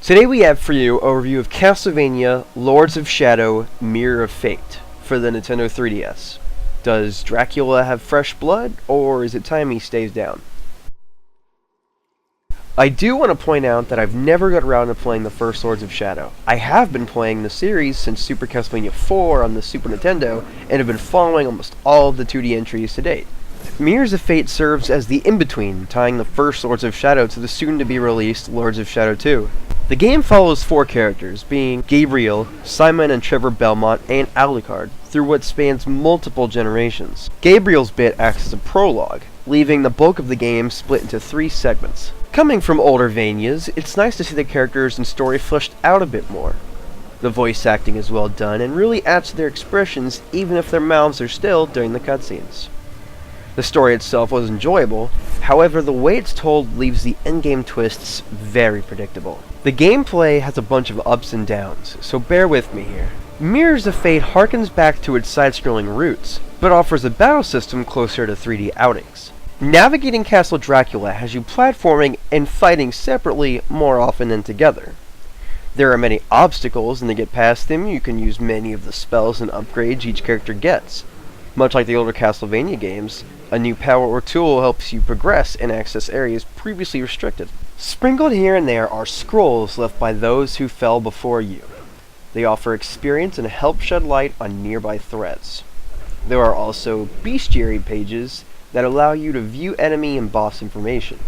Today we have for you a review of Castlevania Lords of Shadow Mirror of Fate for the Nintendo 3DS. Does Dracula have fresh blood, or is it time he stays down? I do want to point out that I've never got around to playing the first Lords of Shadow. I have been playing the series since Super Castlevania 4 on the Super Nintendo, and have been following almost all of the 2D entries to date. Mirrors of Fate serves as the in-between, tying the first Lords of Shadow to the soon-to-be-released Lords of Shadow 2. The game follows four characters, being Gabriel, Simon and Trevor Belmont, and Alucard, through what spans multiple generations. Gabriel's bit acts as a prologue, leaving the bulk of the game split into three segments. Coming from older Vanias, it's nice to see the characters and story fleshed out a bit more. The voice acting is well done and really adds to their expressions even if their mouths are still during the cutscenes. The story itself was enjoyable, however the way it's told leaves the endgame twists very predictable. The gameplay has a bunch of ups and downs, so bear with me here. Mirrors of Fate harkens back to its side-scrolling roots, but offers a battle system closer to 3D outings. Navigating Castle Dracula has you platforming and fighting separately more often than together. There are many obstacles, and to get past them you can use many of the spells and upgrades each character gets. Much like the older Castlevania games, a new power or tool helps you progress and access areas previously restricted. Sprinkled here and there are scrolls left by those who fell before you. They offer experience and help shed light on nearby threats. There are also bestiary pages that allow you to view enemy and boss information.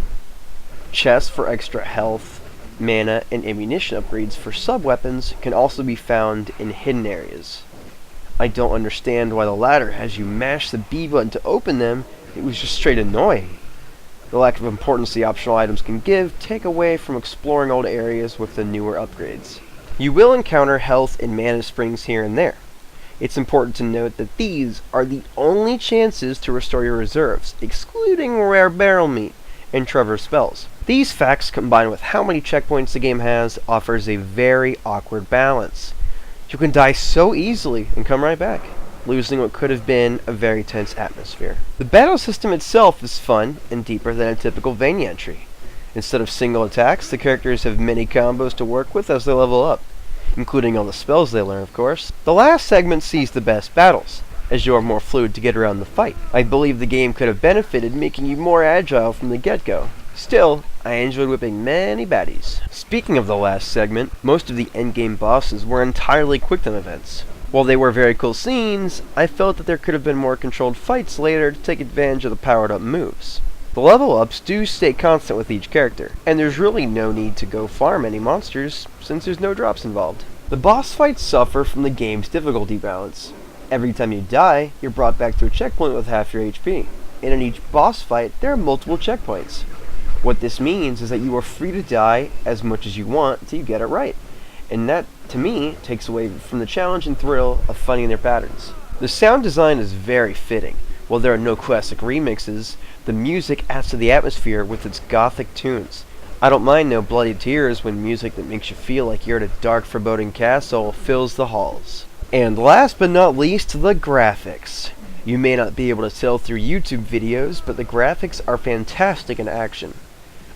Chests for extra health, mana, and ammunition upgrades for sub-weapons can also be found in hidden areas. I don't understand why the latter has you mash the B button to open them. It was just straight annoying. The lack of importance the optional items can give take away from exploring old areas with the newer upgrades. You will encounter health and mana springs here and there. It's important to note that these are the only chances to restore your reserves, excluding rare barrel meat and Trevor spells. These facts, combined with how many checkpoints the game has, offers a very awkward balance. You can die so easily and come right back, losing what could have been a very tense atmosphere. The battle system itself is fun and deeper than a typical Vania entry. Instead of single attacks, the characters have many combos to work with as they level up, including all the spells they learn, of course. The last segment sees the best battles, as you are more fluid to get around the fight. I believe the game could have benefited making you more agile from the get-go. Still, I enjoyed whipping many baddies. Speaking of the last segment, most of the endgame bosses were entirely quick-time events. While they were very cool scenes, I felt that there could have been more controlled fights later to take advantage of the powered-up moves. The level-ups do stay constant with each character, and there's really no need to go farm any monsters, since there's no drops involved. The boss fights suffer from the game's difficulty balance. Every time you die, you're brought back to a checkpoint with half your HP, and in each boss fight, there are multiple checkpoints. What this means is that you are free to die as much as you want until you get it right, and that, to me, takes away from the challenge and thrill of finding their patterns. The sound design is very fitting. While there are no classic remixes, the music adds to the atmosphere with its gothic tunes. I don't mind no bloody tears when music that makes you feel like you're at a dark, foreboding castle fills the halls. And last but not least, the graphics. You may not be able to tell through YouTube videos, but the graphics are fantastic in action.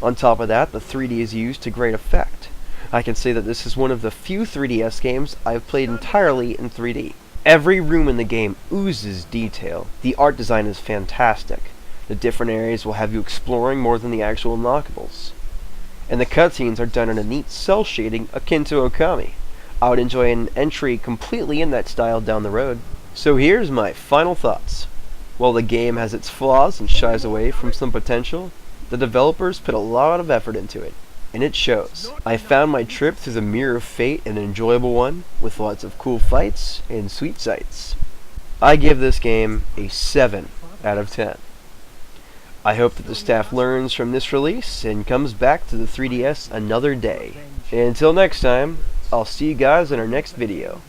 On top of that, the 3D is used to great effect. I can say that this is one of the few 3DS games I've played entirely in 3D. Every room in the game oozes detail. The art design is fantastic. The different areas will have you exploring more than the actual unlockables. And the cutscenes are done in a neat cel shading akin to Okami. I would enjoy an entry completely in that style down the road. So here's my final thoughts. While the game has its flaws and shies away from some potential, the developers put a lot of effort into it, and it shows. I found my trip through the Mirror of Fate an enjoyable one, with lots of cool fights and sweet sights. I give this game a 7 out of 10. I hope that the staff learns from this release and comes back to the 3DS another day. And until next time, I'll see you guys in our next video.